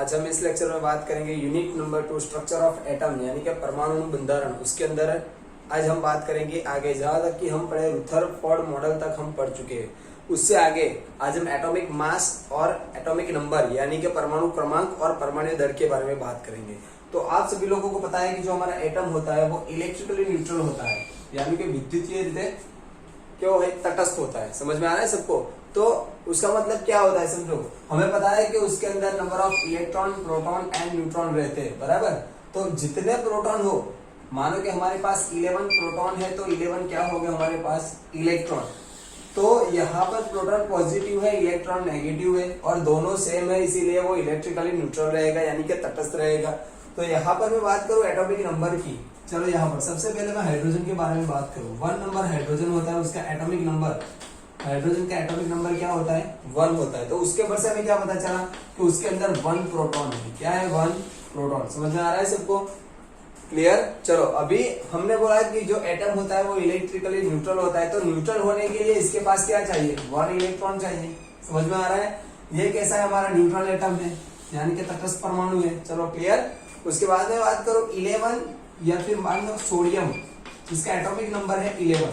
आज हम इस लेक्चर में बात करेंगे unit number 2 structure of atom यानी कि परमाणु बंधारण। उसके अंदर आज हम बात करेंगे आगे, जहां तक कि हम पढ़े रुदरफोर्ड मॉडल तक हम पढ़ चुके हैं। उससे आगे आज हम एटॉमिक मास और एटॉमिक नंबर यानी कि परमाणु क्रमांक और परमाणु दर के बारे में बात करेंगे। तो आप सभी लोगों को पता है कि जो हमारा एटम होता है वो इलेक्ट्रिकली न्यूट्रल होता है, यानी कि विद्युतीय रीते क्यों है, तटस्थ होता है। समझ में आ रहा है सबको? तो उसका मतलब क्या होता है समझो। हमें पता है कि उसके अंदर number of electron, proton and neutron रहते हैं, बराबर। तो जितने प्रोटॉन हो, मानो कि हमारे पास 11 प्रोटॉन है तो 11 क्या हो गए हमारे पास इलेक्ट्रॉन। तो यहाँ पर प्रोटॉन पॉजिटिव है, इलेक्ट्रॉन नेगेटिव है और दोनों सेम है, इसीलिए वो इलेक्ट्रिकली न्यूट्रल रहेगा यानी कि तटस्थ रहेगा। तो यहाँ पर मैं बात करूँ एटॉमिक नंबर की। चलो यहाँ पर सबसे पहले मैं हाइड्रोजन के बारे में बात करूँ। 1 नंबर हाइड्रोजन होता है, उसका एटॉमिक नंबर, हाइड्रोजन का एटॉमिक नंबर क्या होता है 1 होता है। तो उसके ऊपर से हमें क्या पता चला कि उसके अंदर 1 प्रोटॉन है। क्या है 1 प्रोटॉन? समझ में आ रहा है सबको? क्लियर? चलो अभी हमने बोला कि जो एटम होता है वो इलेक्ट्रिकली न्यूट्रल होता है। तो न्यूट्रल होने के लिए इसके पास क्या चाहिए 1 इलेक्ट्रॉन चाहिए। समझ में आ रहा है? ये कैसा है हमारा न्यूट्रल एटम है यानी कि तटस्थ परमाणु है। चलो क्लियर। उसके बाद में बात करो 11 या फिर मान लो सोडियम, जिसका एटॉमिक नंबर है 11,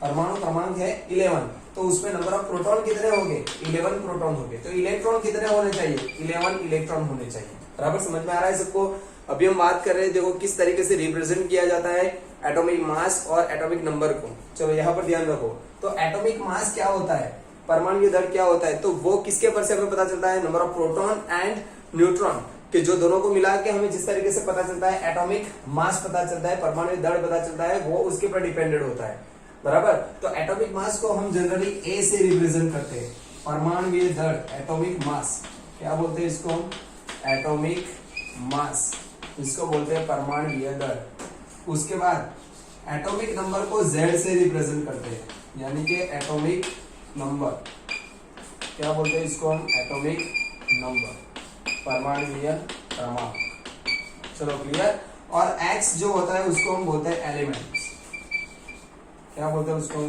परमाणु क्रमांक है 11। तो उसमें नंबर ऑफ प्रोटॉन कितने होंगे 11 प्रोटॉन होंगे। तो इलेक्ट्रॉन कितने होने चाहिए 11 इलेक्ट्रॉन होने चाहिए। बराबर समझ में आ रहा है सबको? अभी हम बात कर रहे हैं, देखो किस तरीके से रिप्रेजेंट किया जाता है एटॉमिक मास और एटॉमिक नंबर को। चलो यहाँ पर ध्यान रखो। तो एटॉमिक मास क्या होता है, परमाणु दर क्या होता है, तो वो किसके पर से हमें पता चलता है number of proton and neutron कि जो दोनों को मिला के हमें जिस तरीके से पता चलता है एटॉमिक मास पता चलता है, परमाणु दर पता चलता है, वो उसके पर डिपेंडेंट होता है। बराबर। तो एटॉमिक मास को हम जनरली ए से रिप्रेजेंट करते हैं, परमाणु दर, एटॉमिक मास क्या बोलते हैं इसको, एटॉमिक मास, इसको बोलते हैं परमाणु दर। उसके बाद एटॉमिक नंबर को जेड से रिप्रेजेंट करते हैं, यानी कि एटॉमिक नंबर क्या बोलते हैं इसको हम, एटॉमिक नंबर, परमाणु क्रमांक। चलो क्लियर। और एक्स जो होता है उसको हम बोलते हैं एलिमेंट्स। क्या बोलते हैं उसको,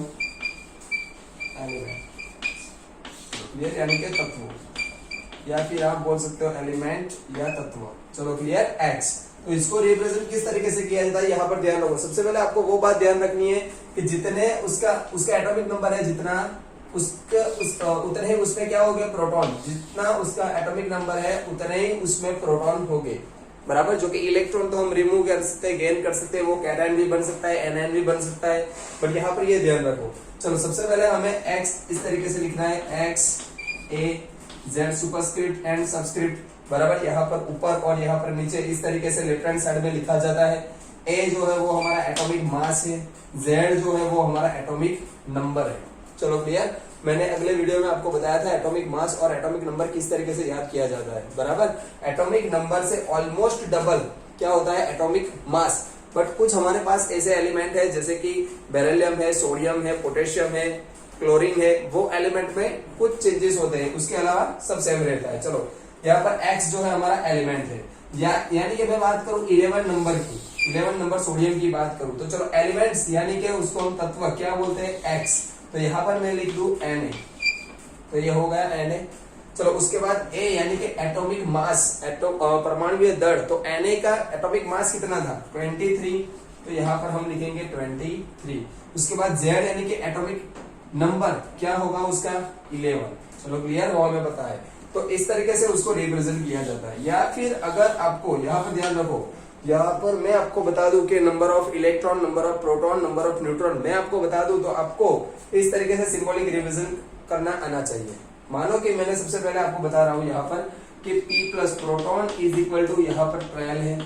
एलिमेंट। क्लियर, यानी कि तत्व, या फिर आप बोल सकते हो एलिमेंट या तत्व। चलो क्लियर। एक्स, तो इसको रिप्रेजेंट किस तरीके से किया जाता है यहाँ पर ध्यान रखो। सबसे पहले आपको वो बात ध्यान रखनी है कि जितने उसका एटॉमिक नंबर है, जितना उतने ही उसमें क्या हो गया प्रोटॉन, जितना उसका एटॉमिक नंबर है उतने ही उसमें प्रोटॉन हो गए। बराबर। जो कि इलेक्ट्रॉन तो हम रिमूव कर सकते हैं, गेन कर सकते हैं, वो कैटायन भी बन सकता है, एनायन भी बन सकता है, बट यहाँ पर ये ध्यान रखो। चलो सबसे पहले हमें एक्स इस तरीके से लिखना है, x A Z superscript and subscript. बराबर। यहाँ पर ऊपर और यहाँ पर नीचे इस तरीके से लेफ्ट हैंड साइड में लिखा जाता है। ए जो है वो हमारा एटॉमिक मास है, जेड जो है वो हमारा एटॉमिक नंबर है। चलो क्लियर। मैंने अगले वीडियो में आपको बताया था एटॉमिक मास और एटॉमिक नंबर किस तरीके से याद किया जाता है। बराबर। एटॉमिक नंबर से ऑलमोस्ट डबल क्या होता है एटॉमिक मास। बट कुछ हमारे पास ऐसे एलिमेंट है जैसे कि बेरिलियम है, सोडियम है, पोटेशियम है, क्लोरीन है, वो एलिमेंट में कुछ चेंजेस होते हैं, उसके अलावा सब सेम रहता है। चलो यहाँ पर एक्स जो है हमारा एलिमेंट है, यानी कि मैं बात करूं 11 नंबर की, 11 नंबर सोडियम की बात करूं, तो चलो एलिमेंट्स यानी कि उसको हम तत्व क्या बोलते हैं एक्स। तो यहाँ पर मैं लिख दूं Na, तो ये हो गया Na। चलो उसके बाद A यानी कि एटॉमिक मास, परमाणु दर। तो Na का एटॉमिक मास कितना था 23, तो यहाँ पर हम लिखेंगे 23। उसके बाद Z यानी कि एटॉमिक नंबर क्या होगा उसका 11। चलो क्लियर, वो हमें पता है। तो इस तरीके से उसको रिप्रेजेंट किया जाता है। या फिर अगर आपको यहाँ पर ध्यान रखो, यहाँ पर मैं आपको बता दूं कि number of electron, number of proton, number of neutron मैं आपको बता दूं, तो आपको इस तरीके से सिंबॉलिक रिप्रेजेंट करना आना चाहिए। मानो कि मैंने सबसे पहले आपको बता रहा हूं यहाँ पर कि P plus proton is equal to यहाँ पर 12 है,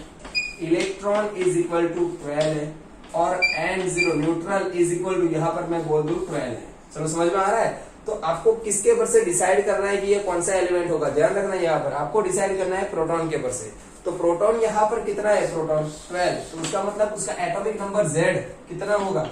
इलेक्ट्रॉन इज इक्वल टू 12 है, और N0 neutral is equal to यहाँ पर मैं बोल दूं 12 है। चलो समझ में आ रहा है? तो आपको किसके पर से डिसाइड करना है कि ये कौन सा एलिमेंट होगा, ध्यान रखना है यहाँ पर आपको डिसाइड करना है प्रोटॉन के पर से। तो प्रोटॉन यहाँ पर कितना है, प्रोटॉन 12, तो उसका मतलब उसका एटॉमिक नंबर Z कितना होगा,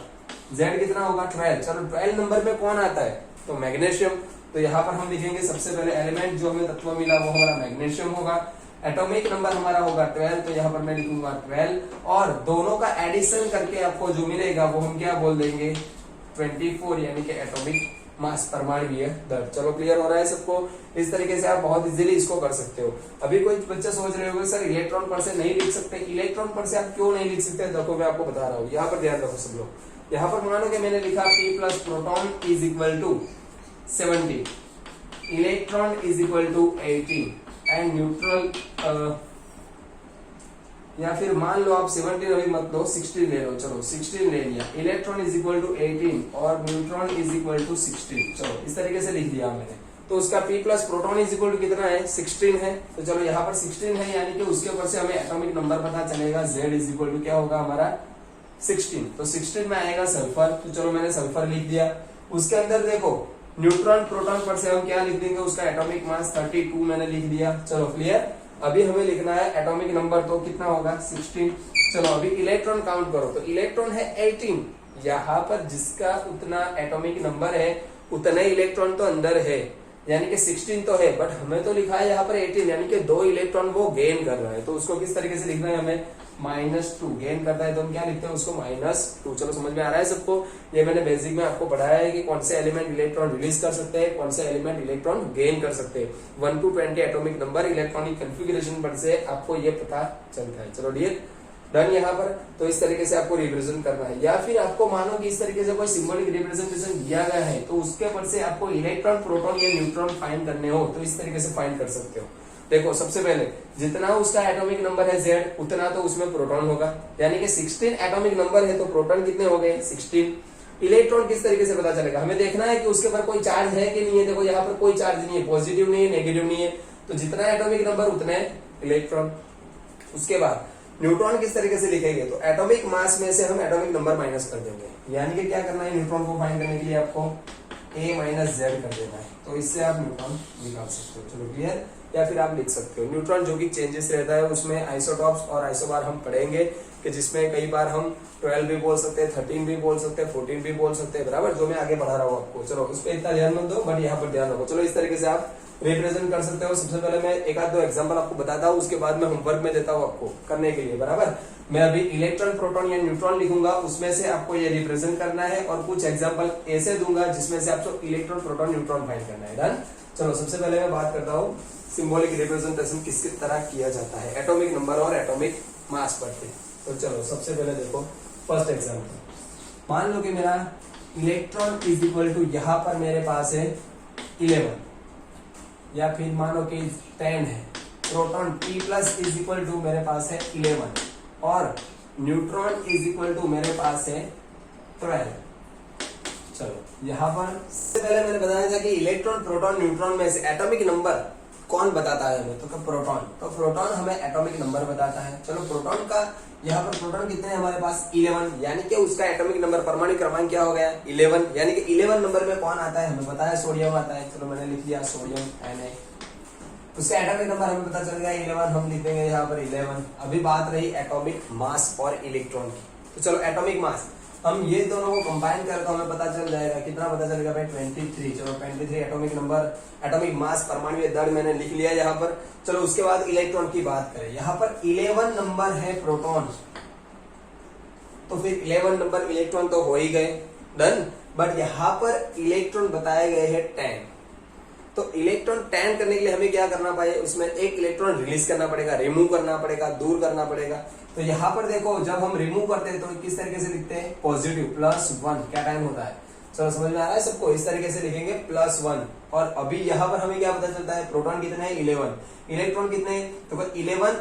Z कितना होगा 12। चलो 12 नंबर में कौन आता है, तो मैग्नीशियम। तो यहाँ पर हम लिखेंगे सबसे पहले एलिमेंट जो हमें तत्व मिला वो हमारा मैग्नीशियम होगा। एटॉमिक नंबर हमारा होगा 12, तो यहाँ पर मैं लिखूंगा 12, और दोनों का एडिशन करके आपको जो मिलेगा वो हम क्या बोल देंगे 24, यानी कि एटॉमिक मास परमाणु दर। चलो क्लियर हो रहा है सबको। इस तरीके से आप बहुत इजीली इसको कर सकते हो। अभी कोई बच्चे सोच रहे होंगे सर इलेक्ट्रॉन पर से नहीं लिख सकते, इलेक्ट्रॉन पर से आप क्यों नहीं लिख सकते? देखो मैं आपको बता रहा हूँ, यहाँ पर ध्यान रखो सब लोग। यहाँ पर मानो कि मैंने लिखा P plus proton is equal to 70, electron is equal to 18 and neutral, या फिर मान लो आप 17 अभी मत लो, 16 ले लो। चलो 16 ले लिया, इलेक्ट्रॉन इज इक्वल टू 18 और न्यूट्रॉन इज इक्वल टू 16। चलो इस तरीके से लिख दिया मैंने। तो उसका P plus proton is equal to कितना है? 16 है। तो चलो यहाँ पर 16 है, यानी कि उसके ऊपर से हमें एटॉमिक नंबर पता चलेगा, Z इज इक्वल टू क्या होगा हमारा 16। तो 16 में आएगा सल्फर। तो चलो मैंने सल्फर लिख दिया। उसके अंदर देखो न्यूट्रॉन प्रोटॉन पर से हम क्या लिख देंगे? उसका एटॉमिक मास 32 मैंने लिख दिया। चलो क्लियर। अभी हमें लिखना है एटॉमिक नंबर, तो कितना होगा 16। चलो अभी इलेक्ट्रॉन काउंट करो, तो इलेक्ट्रॉन है 18। यहाँ पर जिसका उतना एटॉमिक नंबर है उतने इलेक्ट्रॉन तो अंदर है, यानी कि 16 तो है, बट हमें तो लिखा है यहाँ पर 18, यानी कि 2 इलेक्ट्रॉन वो गेन कर रहा है। तो उसको किस तरीके से लिखना है हमें? -2 गेन करता है, तो हम क्या लिखते हैं उसको -2। चलो समझ में आ रहा है सबको। ये मैंने बेसिक में आपको पढ़ाया है कि कौन से एलिमेंट इलेक्ट्रॉन रिलीज कर सकते हैं, कौन से एलिमेंट इलेक्ट्रॉन गेन कर सकते हैं। 1 to 20 atomic number electronic configuration पर से आपको ये पता चलता है। चलो डियर डन यहाँ पर। तो इस तरीके से आपको रिप्रेजेंट करना है, या फिर आपको मानो कि इस तरीके से कोई सिंबॉलिक रिप्रेजेंटेशन दिया गया है, तो उसके पर से आपको इलेक्ट्रॉन प्रोटॉन या न्यूट्रॉन फाइंड करने हो तो इस तरीके से फाइंड कर सकते हो। देखो सबसे पहले जितना उसका एटॉमिक नंबर है Z, उतना तो उसमें प्रोटॉन होगा, यानी कि 16 एटॉमिक नंबर है तो प्रोटॉन कितने हो गए? 16। इलेक्ट्रॉन किस तरीके से पता चलेगा? हमें देखना है कि उसके ऊपर कोई चार्ज है कि नहीं है। देखो यहाँ पर कोई चार्ज नहीं है, पॉजिटिव नहीं है, नेगेटिव नहीं है, तो जितना एटॉमिक नंबर उतने इलेक्ट्रॉन। उसके बाद न्यूट्रॉन किस तरीके से लिखेंगे? तो एटॉमिक मास में से हम एटॉमिक नंबर माइनस कर देंगे, यानी कि क्या करना है न्यूट्रॉन को फाइंड करने के लिए आपको A माइनस Z कर देना है। तो इससे आप न्यूट्रॉन निकाल सकते हो। चलो क्लियर। या फिर आप लिख सकते हो न्यूट्रॉन जो कि चेंजेस रहता है उसमें आइसोटॉप्स और आइसोबार हम पढ़ेंगे, कि जिसमें कई बार हम 12 भी बोल सकते हैं, 13 भी बोल सकते हैं, 14 भी बोल सकते हैं, बराबर, जो मैं आगे बढ़ा रहा हूँ आपको। चलो उस पर इतना ध्यान मत दो, बट यहाँ पर ध्यान रखो। चलो इस तरीके से आप रिप्रेजेंट कर सकते हो। सबसे पहले मैं एक आध 2 एग्जांपल आपको बताता हूँ, उसके बाद मैं होमवर्क में देता हूँ आपको करने के लिए, बराबर। मैं अभी इलेक्ट्रॉन प्रोटॉन या न्यूट्रॉन लिखूंगा, उसमें से आपको ये रिप्रेजेंट करना है, और कुछ एग्जांपल ऐसे दूंगा जिसमें से आपको इलेक्ट्रॉन प्रोटॉन न्यूट्रॉन फाइंड करना है। डन। चलो सबसे पहले मैं बात करता हूँ सिंबॉलिक रिप्रेजेंटेशन किस तरह किया जाता है एटॉमिक नंबर और एटॉमिक मास पर। तो चलो सबसे पहले देखो फर्स्ट एग्जांपल। मान लो कि मेरा इलेक्ट्रॉन इज इक्वल टू, यहाँ पर मेरे पास है 11, या फिर मानो कि 10 है। Proton P plus is equal to मेरे पास है 11 और न्यूट्रॉन इज इक्वल टू मेरे पास है 12। चलो यहाँ पर सबसे पहले मैंने बताया था कि इलेक्ट्रॉन प्रोटॉन न्यूट्रॉन में से एटॉमिक नंबर कौन बताता है हमें? तो प्रोटॉन। तो प्रोटॉन हमें एटॉमिक नंबर बताता है। चलो प्रोटॉन का यहाँ पर प्रोटॉन कितने हैं हमारे पास? 11, यानी कि उसका एटॉमिक नंबर परमाणु क्रमांक क्या हो गया? 11, यानी कि 11 नंबर में कौन आता है? हमें पता है सोडियम आता है। चलो मैंने लिख दिया सोडियम Na। उसका एटॉमिक नंबर हमें पता चल गया 11, हम लिख देंगे यहाँ पर 11। अभी बात रही एटॉमिक मास और इलेक्ट्रॉन की। तो चलो एटॉमिक मास हम ये दोनों को कंबाइन कर तो हमें पता चल जाएगा, कितना पता चलेगा भाई? 23। चलो 23 एटॉमिक नंबर, एटॉमिक मास परमाणु दर मैंने लिख लिया यहाँ पर। चलो उसके बाद इलेक्ट्रॉन की बात करें, यहाँ पर 11 नंबर है प्रोटॉन, तो फिर 11 नंबर इलेक्ट्रॉन तो हो ही गए, डन। बट यहाँ पर इलेक्ट्रॉन बताए गए हैं 10। तो इलेक्ट्रॉन 10 करने के लिए हमें क्या करना पड़ेगा? उसमें एक इलेक्ट्रॉन रिलीज करना पड़ेगा, रिमूव करना पड़ेगा, दूर करना पड़ेगा। तो यहाँ पर देखो जब हम रिमूव करते हैं तो किस तरीके से लिखते हैं? पॉजिटिव +1। क्या टाइम होता है? चलो समझ में आ रहा है सबको? इस तरीके से लिखेंगे +1। और अभी यहाँ पर हमें क्या पता चलता है? प्रोटॉन कितने हैं? 11। इलेक्ट्रॉन कितने हैं? तो 11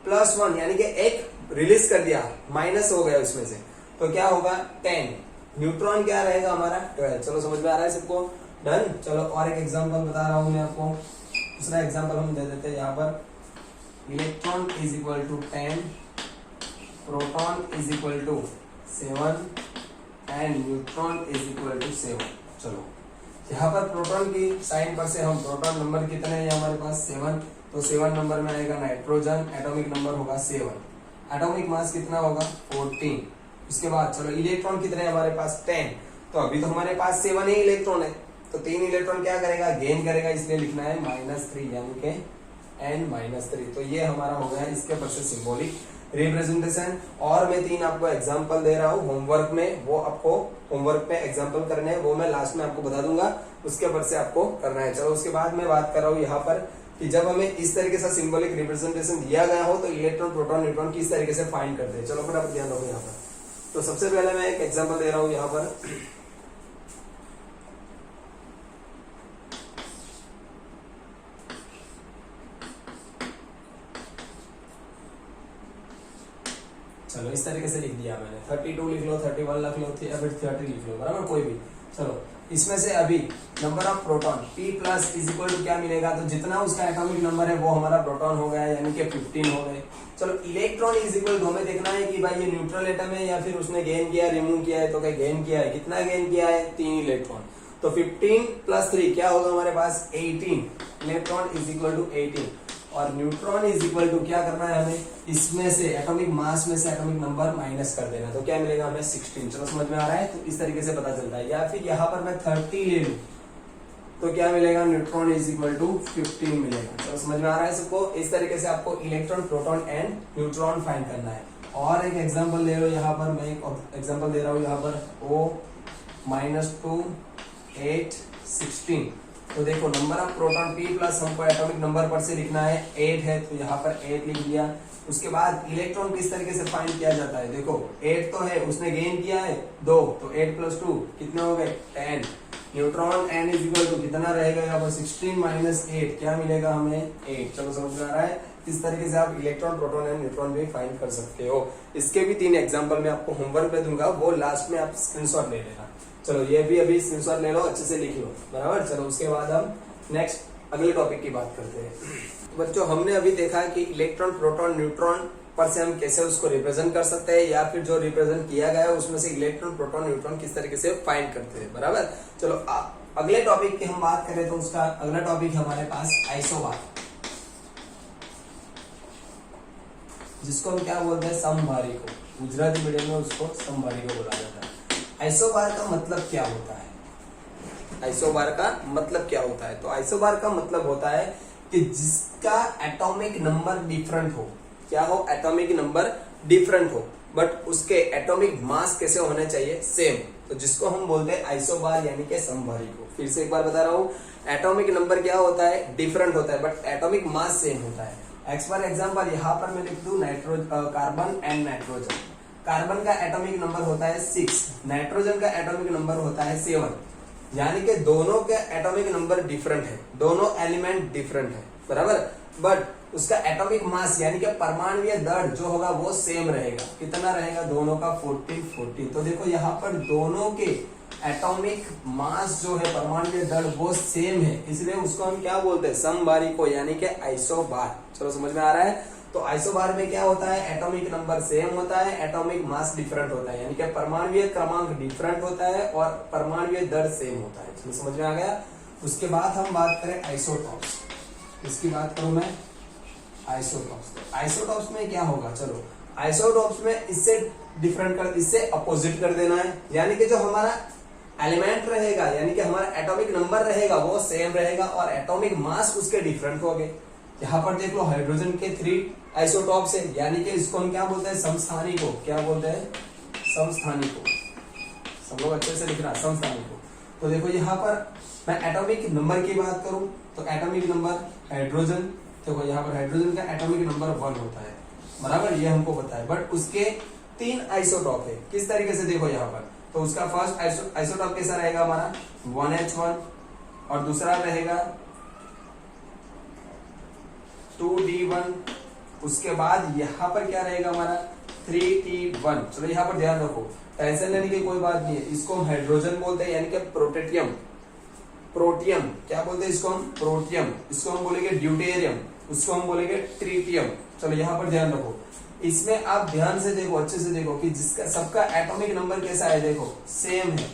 + 1, यानी कि एक रिलीज कर दिया, माइनस हो गया उसमें से, तो क्या होगा? 10। न्यूट्रॉन क्या रहेगा हमारा? 12। चलो समझ में आ रहा है सबको? डन। चलो और एक एग्जांपल बता रहा हूं मैं आपको। दूसरा एग्जांपल हम दे देते हैं यहाँ पर। Electron is equal to 10, proton is equal to 7 and neutron is equal to 7। चलो यहाँ पर प्रोटॉन की साइन पर से हम प्रोटॉन नंबर कितने हैं हमारे पास? 7। तो 7 नंबर में आएगा नाइट्रोजन, एटॉमिक नंबर होगा 7। एटॉमिक मास कितना होगा? 14। उसके बाद चलो इलेक्ट्रॉन कितने हैं हमारे पास? 10। तो अभी तो हमारे पास 7 ही इलेक्ट्रॉन है, तो 3 इलेक्ट्रॉन क्या करेगा? गेन करेगा, इसलिए लिखना है -3, यानी कि n-3। तो ये हमारा हो गया इसके पर से सिंबॉलिक रिप्रेजेंटेशन। और मैं 3 आपको एग्जांपल दे रहा हूँ होमवर्क में, वो आपको होमवर्क में एग्जांपल करने हैं, वो मैं लास्ट में आपको बता दूंगा, उसके ऊपर से आपको करना है। चलो उसके बाद मैं बात कर रहा हूँ यहाँ पर कि जब हमें इस तरीके से सिंबॉलिक रिप्रेजेंटेशन दिया गया हो तो इलेक्ट्रॉन प्रोटॉन न्यूट्रॉन किस तरीके से फाइंड करते हैं। चलो फटाफट ध्यान रखो यहाँ पर। तो सबसे पहले मैं एक एग्जांपल दे रहा हूँ यहाँ पर। चलो इस तरीके से लिख दिया मैंने, 32 लिख लो, 31 लिख लो या फिर 30 लिख लो, बराबर, कोई भी। चलो इसमें से अभी number of proton P plus is equal to क्या मिलेगा, तो जितना उसका एटॉमिक नंबर है वो हमारा प्रोटॉन हो गया, यानी कि 15 हो गए। चलो इलेक्ट्रॉन इज इक्वल टू हमें देखना है कि भाई ये न्यूट्रल एटम है या फिर उसने गेन किया, रिमूव किया है, तो क्या गेन किया है, कितना गेन किया है, 3 इलेक्ट्रॉन। तो 15 प्लस 3 क्या होगा हमारे पास, 18 इलेक्ट्रॉन इज इक्वल टू 18। और न्यूट्रॉन इज इक्वल टू क्या करना है हमें, इसमें से एटॉमिक मास में से एटॉमिक नंबर माइनस कर देना, तो क्या मिलेगा हमें 16। चलो समझ में आ रहा है, तो इस तरीके से पता चलता है। या फिर यहाँ पर मैं 30 ले लूं तो क्या मिलेगा, न्यूट्रॉन इज इक्वल टू 15 मिलेगा। चलो समझ में आ रहा है सबको। इस तरीके से आपको electron proton and neutron find करना है। और एक एग्जाम्पल ले लो यहाँ पर, मैं एक एग्जाम्पल दे रहा हूँ यहाँ पर, O-2 8 16। तो देखो number of proton P plus हमको एटॉमिक नंबर पर से लिखना है, 8 है, तो यहाँ पर 8 लिख दिया। उसके बाद इलेक्ट्रॉन किस तरीके से फाइंड किया जाता है, देखो 8 तो है, उसने गेन किया है 2, तो 8 प्लस 2 कितने हो गए, 10। Neutron N is equal to कितना रहेगा यहाँ पर, 16 माइनस 8 क्या मिलेगा हमें, 8। चलो समझ में आ रहा है। इस तरीके से आप इलेक्ट्रॉन प्रोटॉन एंड न्यूट्रॉन भी फाइंड कर सकते हो। इसके भी 3 एग्जाम्पल मैं आपको होमवर्क पे दूंगा, वो लास्ट में आप स्क्रीनशॉट ले लेना। चलो ये भी अभी स्क्रीनशॉट ले लो, अच्छे से लिख लो, बराबर। चलो उसके बाद हम नेक्स्ट अगले टॉपिक की बात करते हैं। बच्चों हमने अभी देखा कि इलेक्ट्रॉन प्रोटॉन न्यूट्रॉन पर से हम कैसे उसको रिप्रेजेंट कर सकते हैं, या फिर जो रिप्रेजेंट किया गया है उसमें से इलेक्ट्रॉन प्रोटॉन न्यूट्रॉन किस तरीके से फाइंड करते हैं, बराबर। चलो अगले टॉपिक की हम बात करें तो उसका अगला टॉपिक हमारे पास आइसोबार, जिसको हम क्या बोलते हैं, समभारी को, गुजराती मीडियम में उसको समभारी को बोला जाता है। आइसोबार का मतलब क्या होता है, आइसोबार का मतलब क्या होता है, तो आइसोबार का मतलब होता है कि जिसका एटॉमिक नंबर डिफरेंट हो, क्या हो, एटॉमिक नंबर डिफरेंट हो, बट उसके एटॉमिक मास कैसे होने चाहिए, सेम, तो जिसको हम बोलते हैं आइसोबार यानी कि समभारी को। फिर से एक बार बता रहा हूँ, एटॉमिक नंबर क्या होता है, डिफरेंट होता है, बट एटॉमिक मास सेम होता है। फॉर एग्जाम्पल यहाँ पर मैं लिख दूं कार्बन एंड नाइट्रोजन। कार्बन का एटॉमिक नंबर होता है 6, नाइट्रोजन का एटॉमिक नंबर होता है 7, यानी कि दोनों के एटॉमिक नंबर डिफरेंट है, दोनों एलिमेंट डिफरेंट है, बराबर, बट उसका एटॉमिक मास यानी कि परमाणुीय दर जो होगा वो सेम रहेगा। कितना रहेगा, दोनों का 14। तो देखो यहाँ पर दोनों के एटॉमिक मास जो है, परमाणुीय दर वो सेम है, इसलिए उसको हम क्या बोलते हैं, समभारी को, यानी कि आइसोबार। चलो समझ में आ रहा है। तो आइसोबार में क्या होता है, एटॉमिक नंबर सेम होता है, एटॉमिक मास डिफरेंट होता है, यानी कि परमाणुीय क्रमांक डिफरेंट होता है और परमाणुीय दर सेम होता है। चलो समझ में आ गया। उसके बाद हम बात करें आइसोटॉप्स, इसकी बात करूं मैं, आइसोटॉप्स। आइसोटॉप्स में क्या होगा, चलो आइसोटॉप्स में इससे डिफरेंट कर, इससे अपोजिट कर देना है, यानी कि जो हमारा एलिमेंट रहेगा, यानी कि हमारा एटॉमिक नंबर रहेगा वो सेम रहेगा और एटॉमिक मास उसके डिफरेंट हो गए। यहाँ पर देख लो हाइड्रोजन के 3 आइसोटॉप्स है, यानी कि इसको हम क्या बोलते हैं, समस्थानिको। क्या बोलते हैं, समस्थानिको। सब लोग अच्छे से लिखना, समस्थानिको। तो देखो यहाँ पर मैं एटॉमिक नंबर की बात करूं तो एटॉमिक नंबर हाइड्रोजन, देखो यहाँ पर हाइड्रोजन का एटॉमिक नंबर 1 होता है, बराबर, ये हमको पता है, बट उसके 3 आइसोटॉप है। किस तरीके से, देखो यहाँ पर, तो उसका फर्स्ट आइसोटॉप कैसा रहेगा हमारा, 1H1, और दूसरा रहेगा 2D1, उसके बाद यहाँ पर क्या रहेगा हमारा 3T1। चलो यहाँ पर ध्यान रखो, टेंशन लेने की कोई बात नहीं है। इसको हम हाइड्रोजन बोलते हैं, यानी कि प्रोटेटियम, प्रोटियम, क्या बोलते हैं इसको हम, प्रोटियम। इसको हम बोलेंगे ड्यूटेरियम, उसको हम बोलेंगे ट्रीटियम। चलो यहाँ पर ध्यान रखो, इसमें आप ध्यान से देखो, अच्छे से देखो कि जिसका सबका एटॉमिक नंबर कैसा है, देखो सेम है,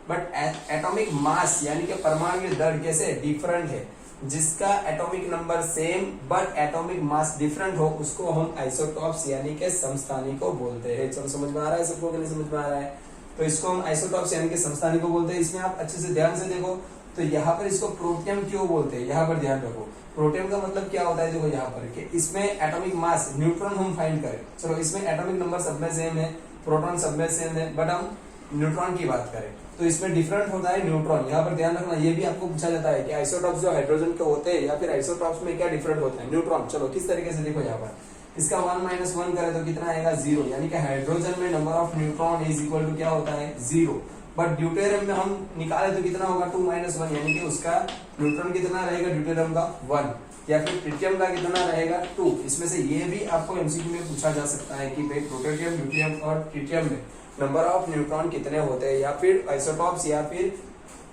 बट एटॉमिक मास यानी कि परमाणु दर कैसे, डिफरेंट है। जिसका atomic number same but atomic mass different हो उसको हम आइसोटॉप्स यानी कि समस्थानिको बोलते हैं। चलो समझ में आ रहा है सबको कि नहीं समझ में आ रहा है, तो इसको हम आइसोटॉप्स यानी कि समस्थानिको बोलते हैं। इसमें आप अच्छे से ध्यान से देखो तो यहाँ पर इसको प्रोटियम क्यों बोलते हैं, यहाँ पर ध्यान रखो। प्रोटियम का मतलब क्या होता है, देखो यहाँ पर कि इसमें एटॉमिक मास न्यूट्रॉन हम फाइंड करें, चलो इसमें एटॉमिक नंबर सब में सेम है, प्रोटॉन सब में सेम है, बट हम न्यूट्रॉन की बात करें तो इसमें डिफरेंट होता है न्यूट्रॉन। यहाँ पर ध्यान रखना, ये भी आपको पूछा जाता है कि आइसोटॉप्स जो हाइड्रोजन के होते हैं या फिर आइसोटॉप्स में क्या डिफरेंट होता है, न्यूट्रॉन। चलो किस तरीके से देखो, यहाँ पर इसका 1 - 1 करें तो कितना आएगा 0, यानी कि हाइड्रोजन में number of neutron is equal to क्या होता है 0। बट ड्यूटेरियम में हम निकाले तो कितना होगा 2 - 1, यानी कि उसका न्यूट्रॉन कितना रहेगा ड्यूटेरियम का 1, या फिर ट्रिटियम का कितना रहेगा 2। इसमें से ये भी आपको एमसीक्यू में पूछा जा सकता है कि भाई प्रोटोनियम, ड्यूटेरियम और ट्रिटियम में नंबर ऑफ न्यूट्रॉन कितने होते हैं, या फिर आइसोटॉप्स या फिर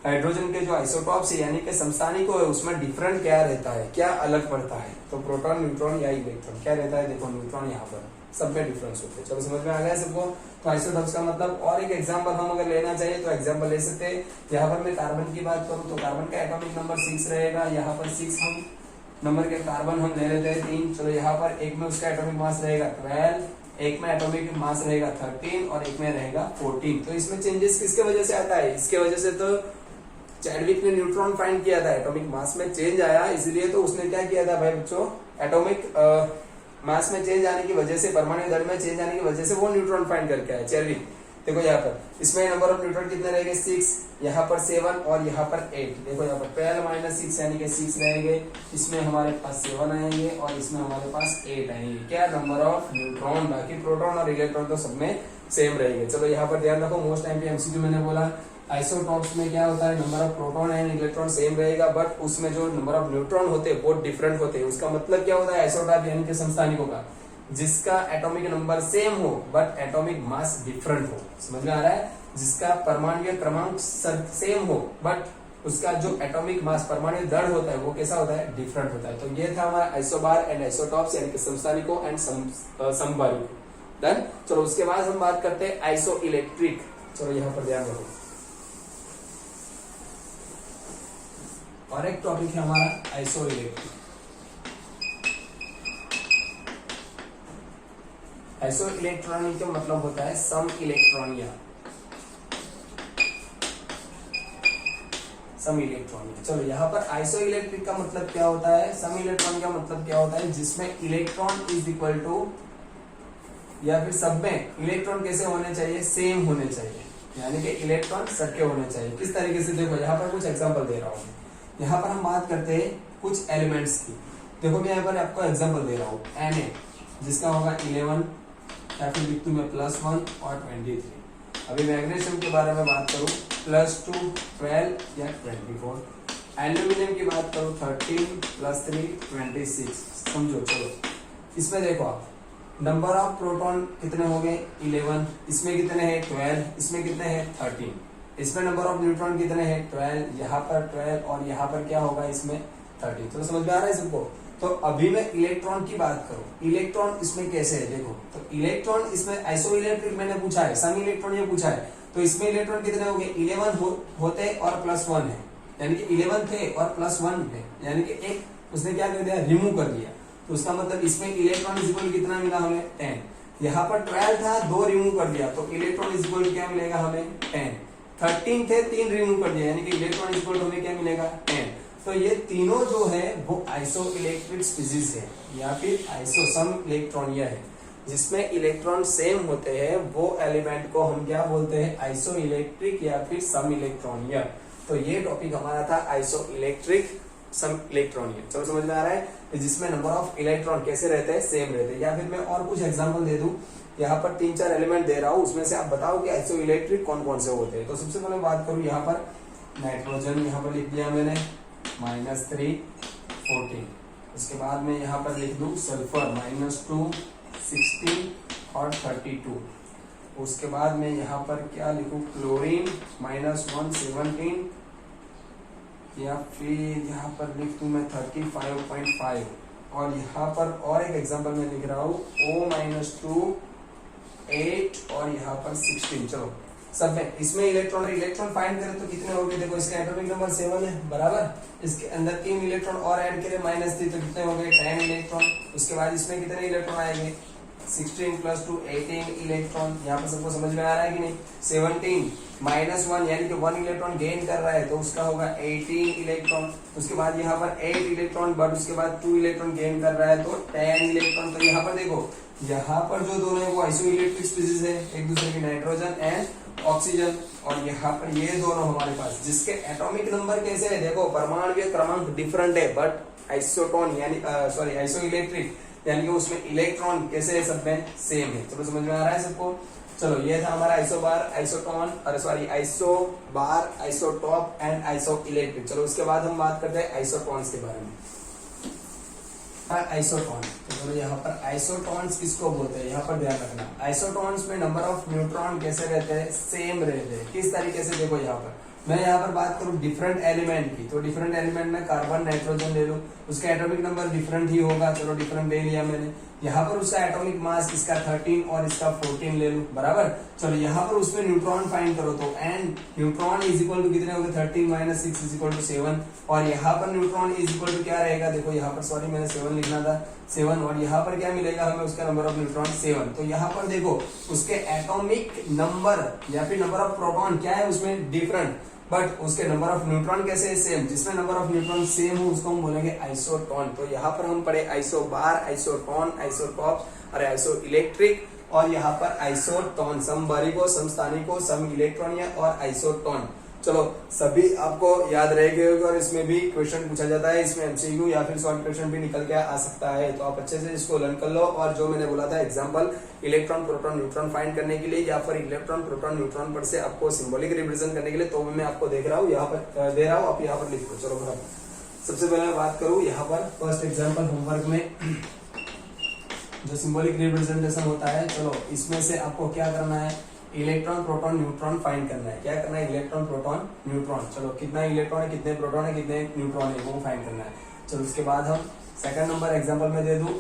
हाइड्रोजन के जो आइसोटॉप्स है यानी कि समस्थानिक है उसमें डिफरेंट क्या रहता है, क्या अलग पड़ता है। तो प्रोटॉन, न्यूट्रॉन या इलेक्ट्रॉन क्या रहता है, देखो न्यूट्रॉन यहाँ पर सब में डिफरेंस होते हैं। चलो समझ में आ गया सबको। तो आइसोटॉप्स का मतलब, और एक एग्जांपल हम अगर लेना चाहिए तो एग्जांपल ले सकते हैं। यहाँ पर मैं कार्बन की बात करूँ तो कार्बन का एटॉमिक नंबर 6 रहेगा, यहाँ पर 6 हम नंबर के कार्बन हम ले लेते हैं 3। चलो यहाँ पर एक में उसका एटॉमिक मास रहेगा 12, एक में एटॉमिक मास रहेगा 13 और एक में रहेगा 14। तो इसमें चेंजेस किसके वजह से आता है, इसके वजह से तो चैडविक ने न्यूट्रॉन फाइंड किया था, एटॉमिक मास में चेंज आया, इसलिए तो उसने क्या किया था भाई बच्चों, एटॉमिक मास में चेंज आने की वजह से, परमाणु दर में चेंज आने की वजह से वो न्यूट्रॉन फाइंड करके आया चैडविक। देखो यहाँ पर इसमें नंबर ऑफ न्यूट्रॉन कितने रहेंगे 6, यहाँ पर 7 और यहाँ पर 8। देखो यहाँ पर 12 - 6 यानी कि 6 रहेंगे, इसमें हमारे पास 7 आएंगे और इसमें हमारे पास 8 आएंगे। क्या, नंबर ऑफ न्यूट्रॉन। बाकी प्रोटॉन और इलेक्ट्रॉन तो सब में सेम रहेंगे। चलो यहाँ पर ध्यान रखो, मोस्ट टाइम पे एमसीक्यू मैंने बोला आइसोटॉप्स में क्या होता है, number of proton and electron same रहेगा, बट उसमें जो नंबर ऑफ न्यूट्रॉन होते हैं वो डिफरेंट होते हैं। उसका मतलब क्या होता है, आइसोटॉप यानी कि समस्थानिकों का जिसका एटॉमिक नंबर सेम हो बट एटॉमिक मास डिफरेंट हो। समझ में आ रहा है, जिसका परमाणु क्रमांक सेम हो बट उसका जो एटॉमिक मास, परमाणु दर होता है वो कैसा होता है, डिफरेंट होता है। तो ये था हमारा आइसोबार एंड आइसोटॉप्स यानी कि समस्थानिकों एंड समबारिकों। डन। चलो उसके बाद हम बात करते हैं आइसो इलेक्ट्रिक। चलो यहाँ पर ध्यान रखो, और एक टॉपिक है हमारा आइसो इलेक्ट्रिक। आइसो इलेक्ट्रॉनिक का मतलब होता है सम इलेक्ट्रॉनिया, सम इलेक्ट्रॉनिक। चलो यहाँ पर आइसो इलेक्ट्रिक का मतलब क्या होता है, सम इलेक्ट्रॉनिक का मतलब क्या होता है, जिसमें इलेक्ट्रॉन इज इक्वल टू, या फिर सब में इलेक्ट्रॉन कैसे होने चाहिए, सेम होने चाहिए, यानी कि इलेक्ट्रॉन सबके होने चाहिए। किस तरीके से, देखो यहाँ पर कुछ एग्जांपल दे रहा हूँ। यहाँ पर हम बात करते हैं कुछ एलिमेंट्स की। देखो मैं यहाँ पर आपको एग्जांपल दे रहा हूँ, Na जिसका होगा 11, या फिर लिख दूं मैं +1 और 23। अभी मैग्नीशियम के बारे में बात करूं +2, 12 या 24। एल्यूमिनियम की बात करूं 13 +3 26। समझो। चलो इसमें देखो आप, नंबर ऑफ प्रोटॉन कितने हो गए 11, इसमें कितने हैं 12, इसमें कितने हैं 13, इसमें नंबर ऑफ न्यूट्रॉन कितने हैं 12, यहाँ पर 12 और यहाँ पर क्या होगा इसमें 13। तो समझ में आ रहा है सबको। तो अभी मैं इलेक्ट्रॉन की बात करूं, इलेक्ट्रॉन इसमें कैसे है देखो। तो इलेक्ट्रॉन इसमें आइसो इलेक्ट्रिक मैंने पूछा है, सम इलेक्ट्रॉन ये पूछा है, तो इसमें इलेक्ट्रॉन कितने हो गए 11 होते और +1 है, यानी कि 11 थे और +1 है, यानी कि एक उसने क्या कर दिया, रिमूव कर दिया। तो उसका मतलब इसमें इलेक्ट्रॉन इज इक्वल कितना मिला हमें 10। यहाँ पर 12 था, 2 रिमूव कर दिया, तो इलेक्ट्रॉन इज इक्वल क्या मिलेगा हमें 10। 13 थे, 3 रिमूव कर दिया, यानी कि इलेक्ट्रॉन इज इक्वल हमें क्या मिलेगा 10। तो ये तीनों जो है वो आइसो इलेक्ट्रिक स्पीशीज है या फिर आइसो सम इलेक्ट्रॉनिया है, जिसमें इलेक्ट्रॉन सेम होते हैं, वो एलिमेंट को हम क्या बोलते हैं, आइसो इलेक्ट्रिक या फिर सम इलेक्ट्रॉनिया। तो ये टॉपिक हमारा था आइसो इलेक्ट्रिक सम इलेक्ट्रॉनिया। चलो समझ में आ रहा है, जिसमें नंबर ऑफ इलेक्ट्रॉन कैसे रहते हैं, सेम रहते हैं। या फिर मैं और कुछ एग्जाम्पल दे दूं, यहाँ पर 3-4 एलिमेंट दे रहा हूँ, उसमें से आप बताओ कि आइसो इलेक्ट्रिक कौन कौन से होते हैं। तो सबसे पहले बात करूँ यहाँ पर नाइट्रोजन, यहाँ पर लिख दिया मैंने -3 14। उसके बाद में यहाँ पर लिख दूं सल्फर -2 16 और 32। उसके बाद में यहाँ पर क्या लिखूं, क्लोरीन -1 17, या फिर यहाँ पर लिख दूं मैं 35.5। और यहाँ पर और एक एग्जांपल में लिख रहा हूँ O-2 8 और यहाँ पर 16। चलो सब में इसमें इलेक्ट्रॉन फाइंड करें तो कितने हो गए, देखो इसका एटॉमिक नंबर 7 है बराबर, इसके अंदर 3 इलेक्ट्रॉन और ऐड करें -3 तो कितने हो गए 10 इलेक्ट्रॉन। उसके बाद इसमें कितने इलेक्ट्रॉन आएंगे 16 प्लस 2 18 इलेक्ट्रॉन। यहाँ पर सबको समझ में आ रहा है कि नहीं? 17 माइनस 1 यानी कि 1 इलेक्ट्रॉन गेन कर रहा है तो उसका होगा 18 इलेक्ट्रॉन। उसके बाद यहाँ पर 8 इलेक्ट्रॉन बट उसके बाद 2 इलेक्ट्रॉन गेन कर रहा है तो 10 इलेक्ट्रॉन। तो यहाँ पर देखो, यहाँ पर जो दोनों है वो आइसोइलेक्ट्रिक स्पीशीज है, एक दूसरे की नाइट्रोजन एंड ऑक्सीजन। और यहाँ पर ये दोनों हमारे पास जिसके एटॉमिक नंबर कैसे है, देखो परमाणु क्रमांक डिफरेंट है बट आइसोटोन यानी सॉरी आइसोइलेक्ट्रिक यानी कि उसमें इलेक्ट्रॉन कैसे है, सब में सेम है। चलो समझ में आ रहा है सबको? चलो ये था हमारा आइसोबार, आइसोटोन और sorry isobar, isotope and isoelectric. चलो उसके बाद हम बात करते हैं आइसोटोन्स के बारे में। आइसोटोन, तो चलो यहाँ पर आइसोटोन्स किसको बोलते हैं, यहाँ पर ध्यान रखना। आइसोटोन्स में नंबर ऑफ न्यूट्रॉन कैसे रहते हैं, सेम रहते हैं। किस तरीके से, देखो यहाँ पर मैं यहाँ पर बात करूँ डिफरेंट एलिमेंट की, तो डिफरेंट एलिमेंट में कार्बन नाइट्रोजन ले लो, उसका एटॉमिक नंबर डिफरेंट ही होगा। चलो डिफरेंट ले लिया मैंने। यहाँ पर उसका एटॉमिक मास इसका 13 और इसका 14 ले लूं, बराबर। चलो यहाँ पर उसमें न्यूट्रॉन फाइंड करो तो N neutron is equal to कितने हो गए, 13 माइनस 6 इज इक्वल टू 7। और यहाँ पर न्यूट्रॉन इज इक्वल टू क्या रहेगा, देखो यहाँ पर सॉरी मैंने 7 लिखना था, 7। और यहाँ पर क्या मिलेगा हमें, उसका नंबर ऑफ न्यूट्रॉन 7। तो यहाँ पर देखो उसके एटॉमिक नंबर या फिर नंबर ऑफ प्रोटॉन क्या है उसमें डिफरेंट, बट उसके नंबर ऑफ न्यूट्रॉन कैसे है, सेम। जिसमें नंबर ऑफ न्यूट्रॉन सेम हो उसको हम बोलेंगे आइसोटोन। तो यहाँ पर हम पढ़े आइसोबार, आइसोटोन, आइसोटॉप और आइसो इलेक्ट्रिक। और यहाँ पर आइसोटोन सम बारीको, सम स्थानिको, सम इलेक्ट्रॉनिया और आइसोटोन। चलो सभी आपको याद रह गए होंगे और इसमें भी क्वेश्चन पूछा जाता है, इसमें एमसीक्यू या फिर शॉर्ट क्वेश्चन भी निकल के आ सकता है। तो आप अच्छे से इसको लर्न कर लो। और जो मैंने बोला था example electron proton neutron find करने के लिए या फिर इलेक्ट्रॉन प्रोटॉन न्यूट्रॉन पर से आपको सिंबॉलिक रिप्रेजेंट करने के लिए, तो मैं आपको देख रहा हूँ यहाँ पर दे रहा हूँ, आप यहाँ पर लिख दो। चलो बराबर। सबसे पहले मैं बात करूँ यहाँ पर फर्स्ट एग्जाम्पल होमवर्क में जो सिंबॉलिक रिप्रेजेंटेशन होता है, चलो इसमें से आपको क्या करना है, इलेक्ट्रॉन प्रोटॉन न्यूट्रॉन फाइंड करना है। क्या करना है, इलेक्ट्रॉन प्रोटॉन न्यूट्रॉन। चलो कितना इलेक्ट्रॉन है, कितने प्रोटॉन है, कितने न्यूट्रॉन है, वो फाइंड करना है। चलो उसके बाद हम सेकंड नंबर एग्जांपल में दे दूं,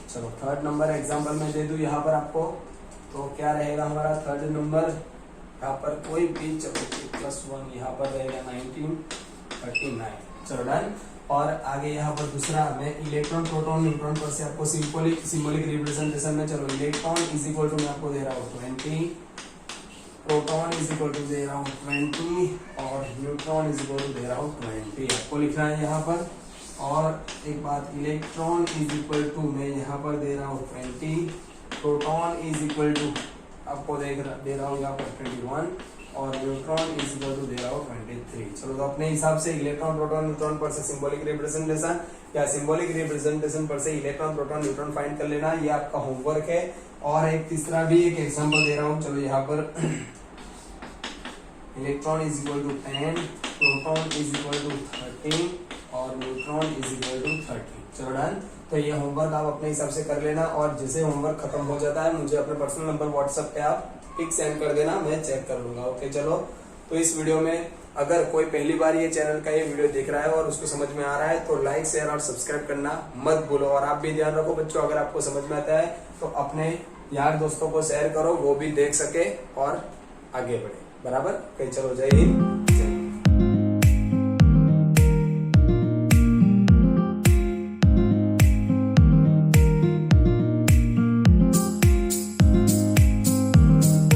चलो थर्ड नंबर एग्जांपल में दे दूं यहाँ पर आपको। तो क्या रहेगा हमारा थर्ड नंबर, यहाँ पर कोई भी, चलो +1 यहाँ पर रहेगा 1939। चलो डन। और आगे यहाँ पर दूसरा मैं इलेक्ट्रॉन प्रोटॉन न्यूट्रॉन पर से आपको सिंबॉलिक रिप्रेजेंटेशन में, चलो इलेक्ट्रॉन इज इक्वल टू मैं आपको दे रहा हूँ 20, प्रोटॉन इज इक्वल टू दे रहा हूँ 20 और न्यूट्रॉन इज इक्वल टू दे रहा हूँ 20। आपको लिखना है यहाँ पर। और एक बात, इलेक्ट्रॉन इज इक्वल टू मैं यहाँ पर दे रहा हूँ 20, प्रोटॉन इज इक्वल टू आपको दे रहा हूँ यहाँ पर 21 और न्यूट्रॉन इज इक्वल टू दे रहा हूँ 23। चलो तो अपने हिसाब से इलेक्ट्रॉन प्रोटॉन न्यूट्रॉन पर से सिंबॉलिक रिप्रेजेंटेशन या सिंबॉलिक रिप्रेजेंटेशन पर से इलेक्ट्रॉन प्रोटॉन न्यूट्रॉन फाइंड कर लेना, ये आपका होमवर्क है। और एक तीसरा भी एक एग्जांपल दे रहा हूँ, चलो यहाँ पर electron is equal to 10, proton is equal to 13 और न्यूट्रॉन इज इक्वल टू 30। चलो डन। तो ये होमवर्क आप अपने हिसाब से कर लेना और जैसे होमवर्क खत्म हो जाता है मुझे अपने पर्सनल नंबर व्हाट्सएप पे आप पिक सेंड कर देना, मैं चेक कर लूंगा। ओके चलो। तो इस वीडियो में अगर कोई पहली बार ये चैनल का ये वीडियो देख रहा है और उसको समझ में आ रहा है तो लाइक शेयर और सब्सक्राइब करना मत भूलो। और आप भी ध्यान रखो बच्चों, अगर आपको समझ में आता है तो अपने यार दोस्तों को शेयर करो, वो भी देख सके और आगे बढ़े, बराबर। चलो जय हिंद।